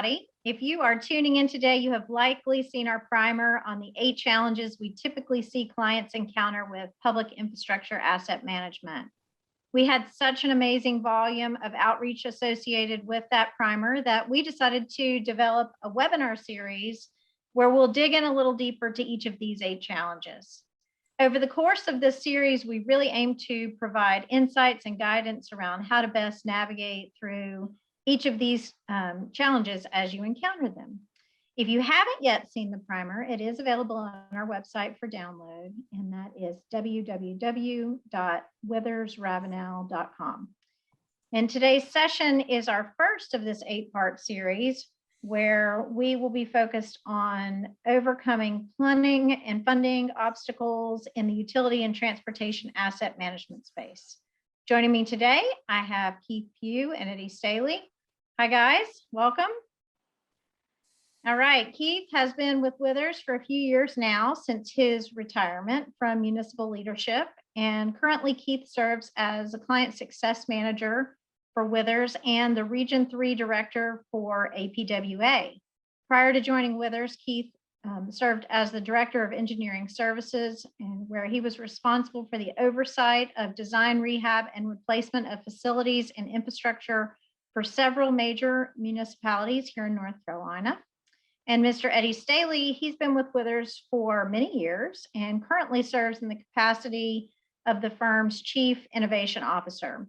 everybody. If you are tuning in today, you have likely seen our primer on the 8 challenges we typically see clients encounter with public infrastructure asset management. We had such an amazing volume of outreach associated with that primer that we decided to develop a webinar series where we'll dig in a little deeper to each of these 8 challenges. Over the course of this series, we really aim to provide insights and guidance around how to best navigate through each of these challenges as you encounter them. If you haven't yet seen the primer, it is available on our website for download, and that is www.WithersRavenel.com. And today's session is our first of this 8-part series, where we will be focused on overcoming planning and funding obstacles in the utility and transportation asset management space. Joining me today, I have Keith Pugh and Eddie Staley. Hi guys, welcome. All right, Keith has been with Withers for a few years now since his retirement from municipal leadership, and currently Keith serves as a client success manager for Withers and the Region 3 Director for APWA. Prior to joining Withers, Keith served as the Director of Engineering Services, and where he was responsible for the oversight of design, rehab, and replacement of facilities and infrastructure for several major municipalities here in North Carolina. And Mr. Eddie Staley, he's been with Withers for many years and currently serves in the capacity of the firm's Chief Innovation Officer.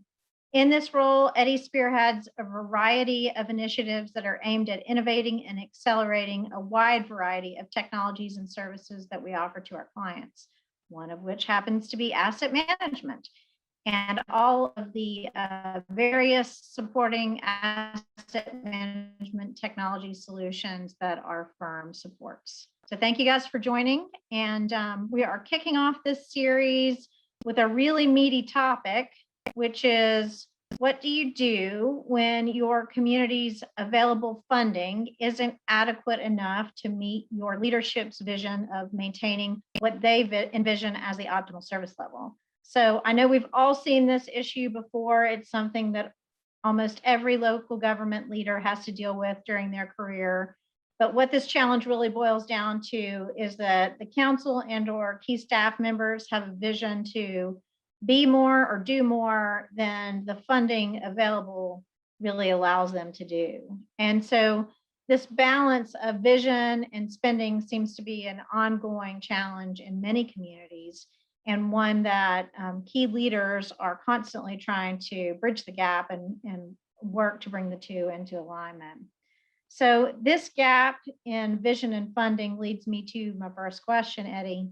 In this role, Eddie spearheads a variety of initiatives that are aimed at innovating and accelerating a wide variety of technologies and services that we offer to our clients, one of which happens to be asset management and all of the various supporting asset management technology solutions that our firm supports. So thank you guys for joining. And we are kicking off this series with a really meaty topic, which is, what do you do when your community's available funding isn't adequate enough to meet your leadership's vision of maintaining what they envision as the optimal service level? So I know we've all seen this issue before. It's something that almost every local government leader has to deal with during their career. But what this challenge really boils down to is that the council and/or key staff members have a vision to be more or do more than the funding available really allows them to do. And so this balance of vision and spending seems to be an ongoing challenge in many communities, and one that key leaders are constantly trying to bridge the gap and work to bring the two into alignment. So this gap in vision and funding leads me to my first question, Eddie.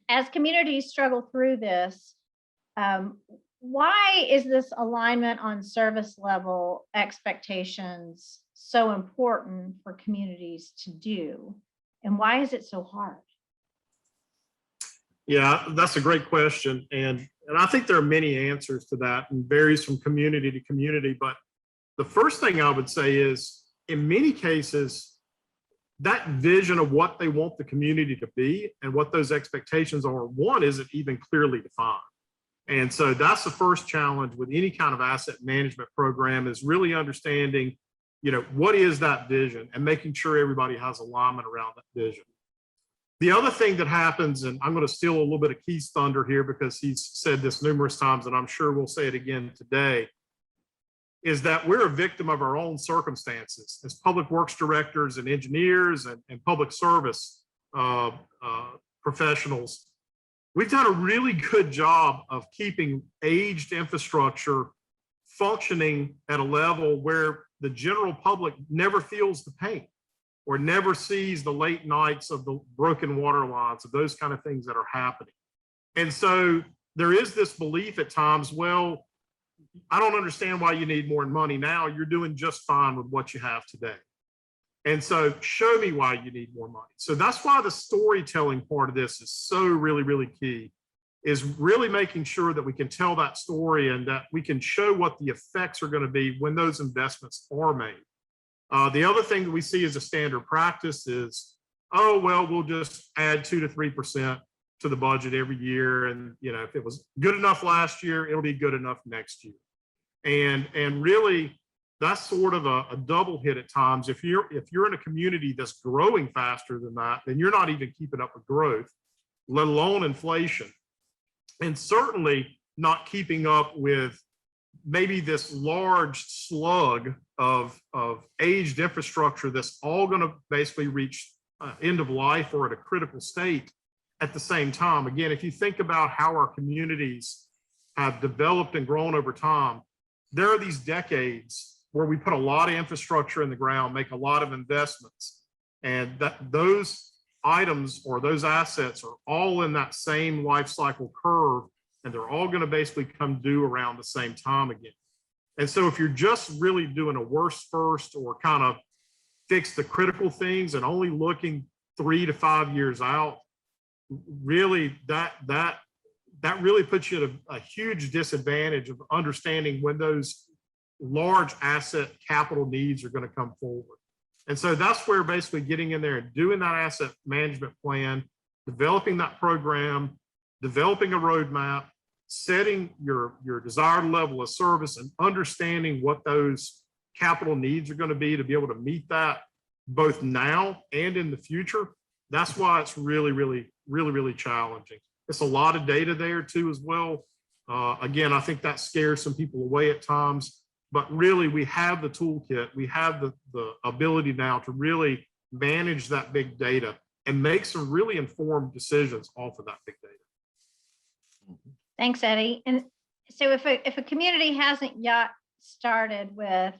As communities struggle through this, why is this alignment on service level expectations so important for communities to do? And why is it so hard? Yeah, that's a great question. And I think there are many answers to that and varies from community to community. But the first thing I would say is, in many cases, that vision of what they want the community to be and what those expectations are, one, isn't even clearly defined. And so that's the first challenge with any kind of asset management program, is really understanding, what is that vision and making sure everybody has alignment around that vision. The other thing that happens, and I'm going to steal a little bit of Keith's thunder here because he's said this numerous times, and I'm sure we'll say it again today, is that we're a victim of our own circumstances as public works directors and engineers and public service professionals. We've done a really good job of keeping aged infrastructure functioning at a level where the general public never feels the pain or never sees the late nights of the broken water lines, of those kind of things that are happening. And so there is this belief at times, well, I don't understand why you need more money now. You're doing just fine with what you have today. And so show me why you need more money. So that's why the storytelling part of this is so really, really key, is really making sure that we can tell that story and that we can show what the effects are going to be when those investments are made. The other thing that we see as a standard practice is, oh, well, we'll just add 2 to 3% to the budget every year. And, if it was good enough last year, it'll be good enough next year. And really, that's sort of a double hit at times. If you're in a community that's growing faster than that, then you're not even keeping up with growth, let alone inflation, and certainly not keeping up with maybe this large slug of aged infrastructure that's all going to basically reach end of life or at a critical state at the same time. Again, if you think about how our communities have developed and grown over time, there are these decades where we put a lot of infrastructure in the ground, make a lot of investments, and those items or those assets are all in that same life cycle curve, and they're all going to basically come due around the same time again. And so if you're just really doing a worst first or kind of fix the critical things and only looking 3 to 5 years out, really that really puts you at a huge disadvantage of understanding when those large asset capital needs are going to come forward. And so that's where basically getting in there and doing that asset management plan, developing that program, developing a roadmap, setting your desired level of service, and understanding what those capital needs are going to be able to meet that both now and in the future. That's why it's really challenging. It's a lot of data there too as well. Again, I think that scares some people away at times, but really we have the toolkit, we have the ability now to really manage that big data and make some really informed decisions off of that big data. Thanks, Eddie. And so if a community hasn't yet started with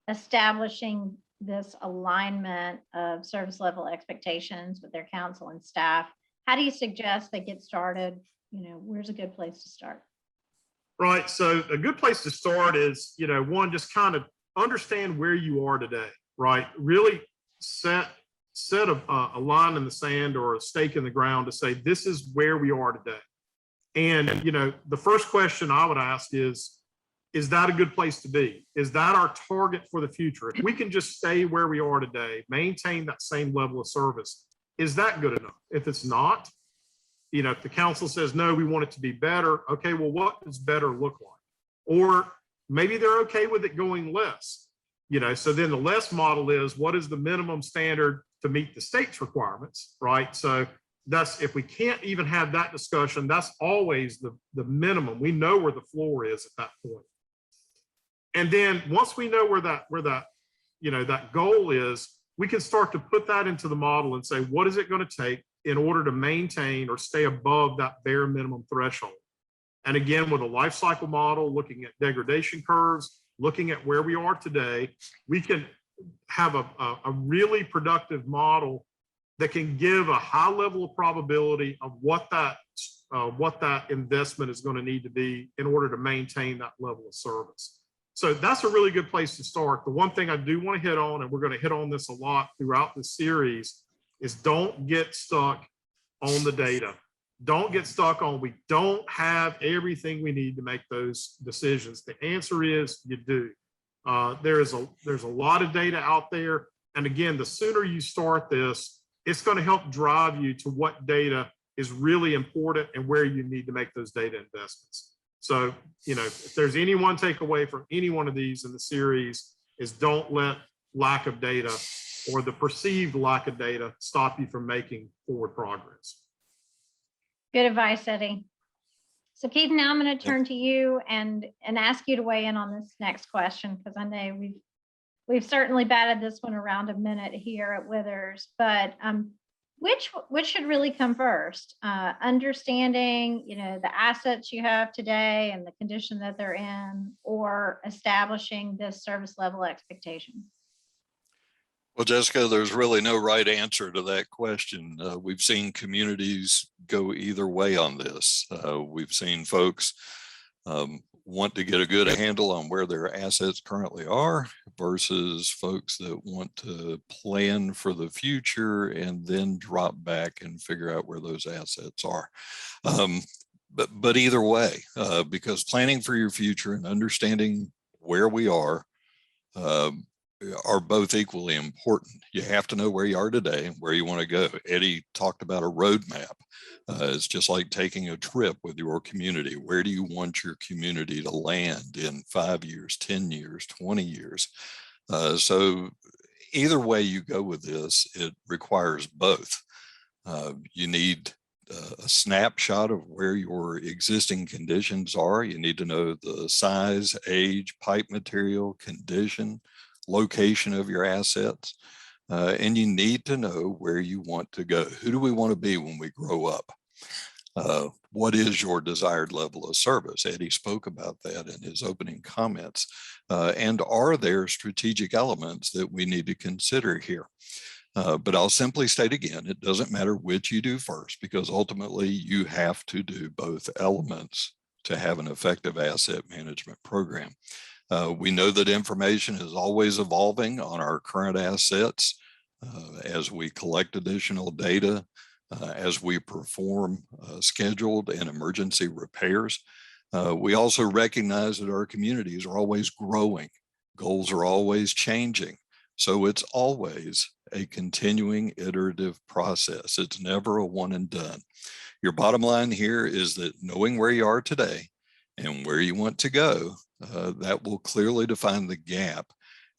establishing this alignment of service level expectations with their council and staff, how do you suggest they get started? Where's a good place to start? Right. So a good place to start is, one, just kind of understand where you are today, right? Really set a line in the sand or a stake in the ground to say, this is where we are today. And, the first question I would ask is that a good place to be? Is that our target for the future? If we can just stay where we are today, maintain that same level of service, is that good enough? If it's not, if the council says, no, we want it to be better, okay, well, what does better look like? Or maybe they're okay with it going less, so then the less model is, what is the minimum standard to meet the state's requirements, right? So that's, if we can't even have that discussion, that's always the minimum. We know where the floor is at that point. And then once we know where that goal is, we can start to put that into the model and say, what is it going to take in order to maintain or stay above that bare minimum threshold? And again, with a life cycle model, looking at degradation curves, looking at where we are today, we can have a really productive model that can give a high level of probability of what that investment is going to need to be in order to maintain that level of service. So that's a really good place to start. The one thing I do want to hit on, and we're going to hit on this a lot throughout the series, is don't get stuck on the data. Don't get stuck on, we don't have everything we need to make those decisions. The answer is you do. There's a lot of data out there. And again, the sooner you start this, it's going to help drive you to what data is really important and where you need to make those data investments. So, if there's any one takeaway from any one of these in the series, is don't let lack of data or the perceived lack of data stop you from making forward progress. Good advice, Eddie. So Keith, now I'm going to turn to you and ask you to weigh in on this next question, because I know we've certainly batted this one around a minute here at Withers, but which should really come first? Understanding, the assets you have today and the condition that they're in, or establishing this service level expectation? Well, Jessica, there's really no right answer to that question. We've seen communities go either way on this. We've seen folks want to get a good handle on where their assets currently are versus folks that want to plan for the future and then drop back and figure out where those assets are. But either way, because planning for your future and understanding where we are both equally important. You have to know where you are today and where you want to go. Eddie talked about a roadmap. It's just like taking a trip with your community. Where do you want your community to land in 5 years, 10 years, 20 years? So either way you go with this, it requires both. You need a snapshot of where your existing conditions are. You need to know the size, age, pipe material, condition, location of your assets. And you need to know where you want to go. Who do we want to be when we grow up? What is your desired level of service? Eddie spoke about that in his opening comments. And are there strategic elements that we need to consider here? But I'll simply state again, it doesn't matter which you do first, because ultimately you have to do both elements to have an effective asset management program. We know that information is always evolving on our current assets as we collect additional data, as we perform scheduled and emergency repairs. We also recognize that our communities are always growing. Goals are always changing. So it's always a continuing iterative process. It's never a one and done. Your bottom line here is that knowing where you are today and where you want to go, that will clearly define the gap,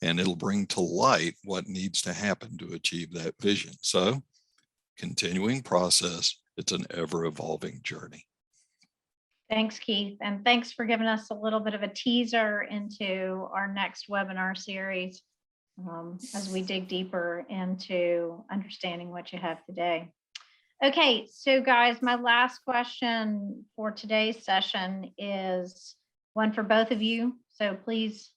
and it'll bring to light what needs to happen to achieve that vision. So continuing process, it's an ever evolving journey. Thanks, Keith. And thanks for giving us a little bit of a teaser into our next webinar series as we dig deeper into understanding what you have today. Okay, so guys, my last question for today's session is one for both of you. So please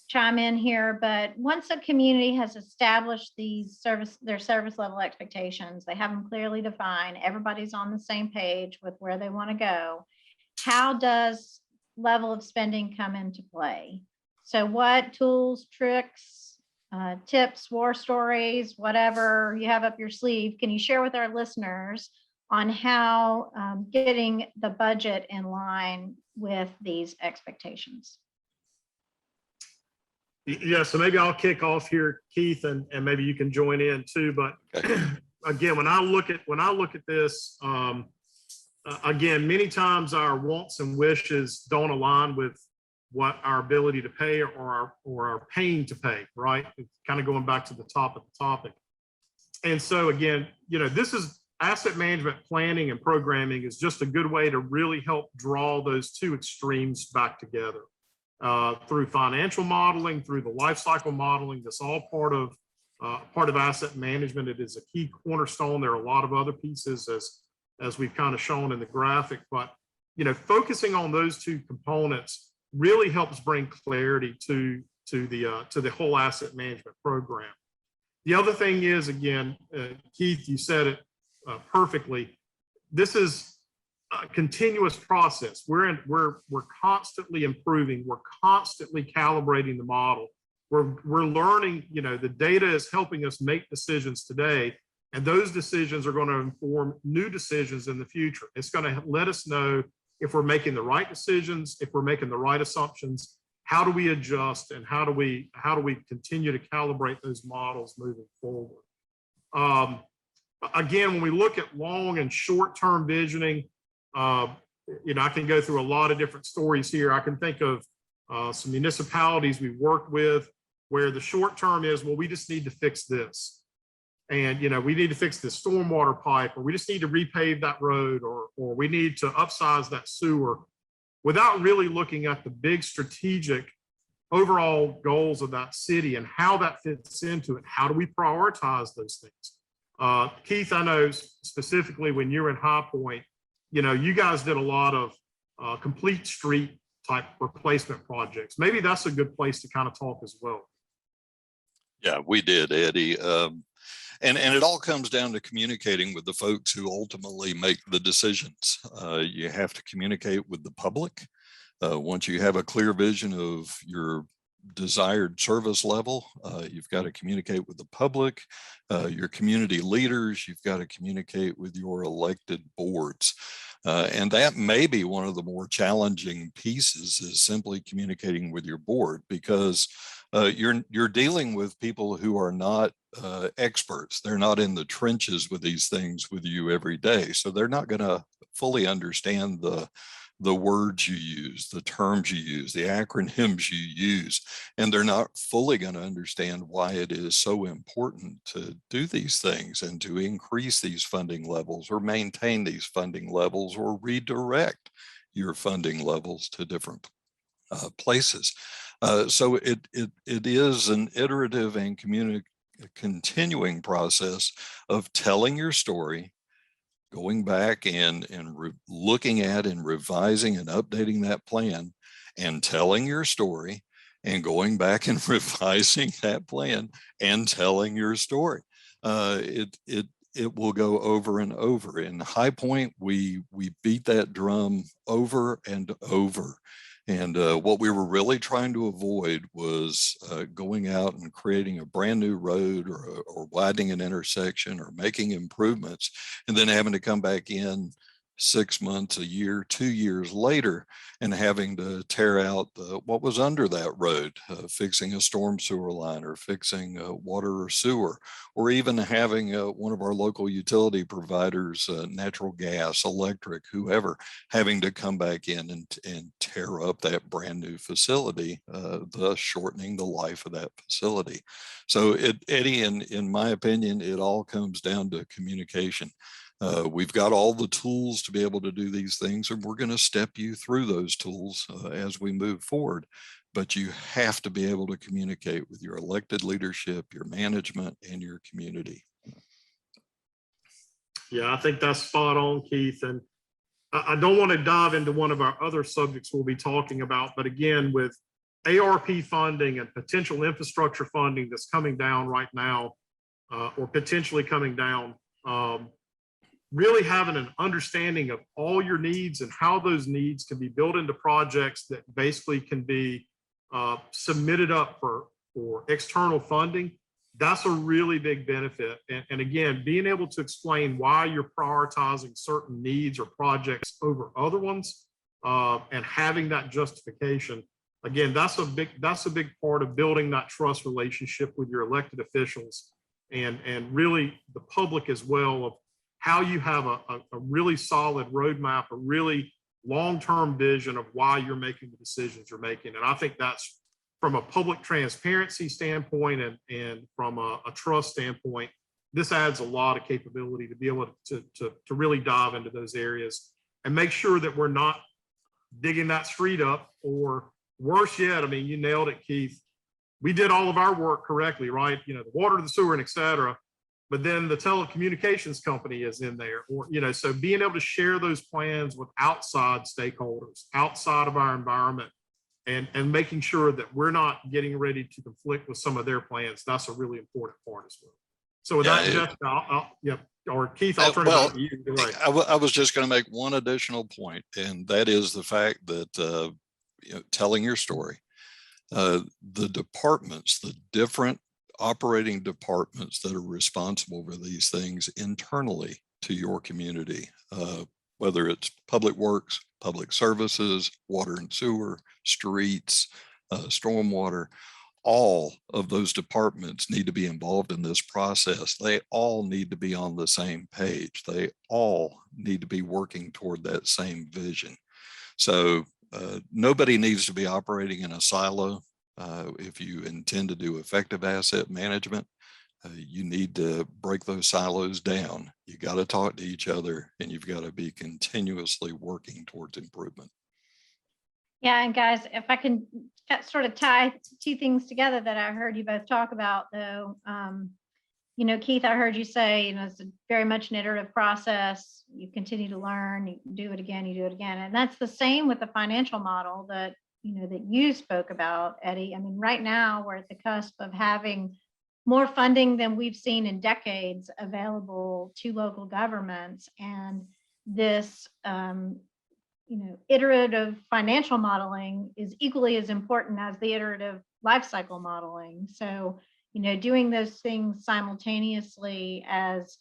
chime in here. But once a community has established their service level expectations, they have them clearly defined, everybody's on the same page with where they want to go, how does level of spending come into play? So what tools, tricks, tips, war stories, whatever you have up your sleeve, can you share with our listeners on how getting the budget in line with these expectations? Yeah, so maybe I'll kick off here, Keith, and maybe you can join in too. But again, when I look at this, again, many times our wants and wishes don't align with what our ability to pay or our pain to pay, right? It's kind of going back to the top of the topic. And so again, this is asset management planning and programming is just a good way to really help draw those two extremes back together through financial modeling, through the life cycle modeling. That's all part of asset management. It is a key cornerstone. There are a lot of other pieces as we've kind of shown in the graphic, but focusing on those two components really helps bring clarity to the whole asset management program. The other thing is, again, Keith, you said it perfectly. This is a continuous process. We're constantly improving. We're constantly calibrating the model. We're learning. The data is helping us make decisions today, and those decisions are going to inform new decisions in the future. It's going to let us know if we're making the right decisions, if we're making the right assumptions. How do we adjust, and how do we continue to calibrate those models moving forward? Again, when we look at long and short-term visioning, I can go through a lot of different stories here. I can think of some municipalities we worked with where the short term is, well, we just need to fix this. And, we need to fix this stormwater pipe, or we just need to repave that road, or we need to upsize that sewer, without really looking at the big strategic overall goals of that city and how that fits into it. How do we prioritize those things? Keith, I know specifically when you were in High Point, you guys did a lot of complete street type replacement projects. Maybe that's a good place to kind of talk as well. Yeah, we did, Eddie. And it all comes down to communicating with the folks who ultimately make the decisions. You have to communicate with the public. Once you have a clear vision of your desired service level, you've got to communicate with the public, your community leaders, you've got to communicate with your elected boards. And that may be one of the more challenging pieces, is simply communicating with your board, because you're dealing with people who are not experts. They're not in the trenches with these things with you every day. So they're not going to fully understand the words you use, the terms you use, the acronyms you use, and they're not fully going to understand why it is so important to do these things and to increase these funding levels or maintain these funding levels or redirect your funding levels to different places. So it is an iterative and continuing process of telling your story, going back and looking at and revising and updating that plan, and telling your story, and going back and revising that plan and telling your story. It will go over and over. In High Point, we beat that drum over and over. And what we were really trying to avoid was going out and creating a brand new road or widening an intersection or making improvements and then having to come back in 6 months, a year, 2 years later and having to tear out what was under that road, fixing a storm sewer line or fixing water or sewer, or even having one of our local utility providers, natural gas, electric, whoever, having to come back in and tear up that brand new facility, thus shortening the life of that facility. So Eddie, in my opinion, it all comes down to communication. We've got all the tools to be able to do these things, and we're going to step you through those tools as we move forward. But you have to be able to communicate with your elected leadership, your management, and your community. Yeah, I think that's spot on, Keith. And I don't want to dive into one of our other subjects we'll be talking about, but again, with ARP funding and potential infrastructure funding that's coming down right now, or potentially coming down, really having an understanding of all your needs and how those needs can be built into projects that basically can be submitted up for external funding, that's a really big benefit. And again, being able to explain why you're prioritizing certain needs or projects over other ones, and having that justification, again, that's a big part of building that trust relationship with your elected officials and really the public as well, of how you have a really solid roadmap, a really long-term vision of why you're making the decisions you're making. And I think that's from a public transparency standpoint and from a trust standpoint, this adds a lot of capability to be able to really dive into those areas and make sure that we're not digging that street up, or worse yet, I mean, you nailed it, Keith. We did all of our work correctly, right? You know, the water, the sewer, and et cetera. But then the telecommunications company is in there, or, you know, so being able to share those plans with outside stakeholders, outside of our environment, and making sure that we're not getting ready to conflict with some of their plans, that's a really important part as well. So with that, Jeff, or Keith, I'll turn it over to you. Right. I was just going to make one additional point, and that is the fact that telling your story, the departments, the different operating departments that are responsible for these things internally to your community, whether it's public works, public services, water and sewer, streets, stormwater, all of those departments need to be involved in this process. They all need to be on the same page. They all need to be working toward that same vision. So nobody needs to be operating in a silo. If you intend to do effective asset management, you need to break those silos down. You got to talk to each other, and you've got to be continuously working towards improvement. Yeah, and guys, if I can sort of tie two things together that I heard you both talk about, though, Keith, I heard you say, it's very much an iterative process. You continue to learn, you do it again, and that's the same with the financial model that you spoke about, Eddie. I mean, right now we're at the cusp of having more funding than we've seen in decades available to local governments, and this iterative financial modeling is equally as important as the iterative life cycle modeling. So, doing those things simultaneously as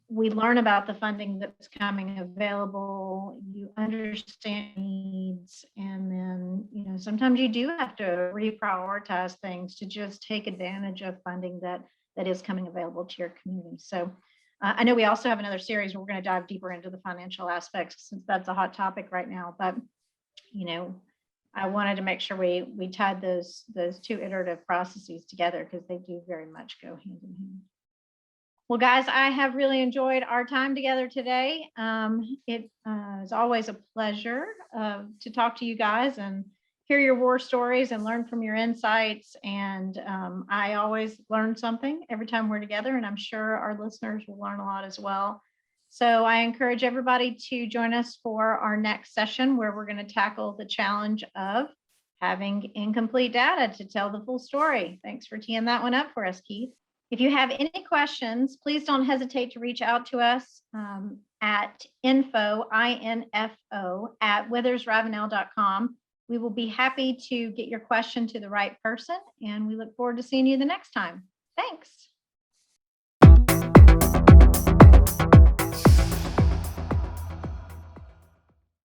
we learn about the funding that's coming available, you understand needs, and then, sometimes you do have to reprioritize things to just take advantage of funding that that is coming available to your community. So I know we also have another series where we're going to dive deeper into the financial aspects, since that's a hot topic right now. But, you know, I wanted to make sure we tied those two iterative processes together, because they do very much go hand in hand. Well, guys, I have really enjoyed our time together today. It is always a pleasure to talk to you guys and hear your war stories and learn from your insights. And I always learn something every time we're together, and I'm sure our listeners will learn a lot as well. So I encourage everybody to join us for our next session, where we're going to tackle the challenge of having incomplete data to tell the full story. Thanks for teeing that one up for us, Keith. If you have any questions, please don't hesitate to reach out to us at info at WithersRavenel.com. We will be happy to get your question to the right person, and we look forward to seeing you the next time. Thanks.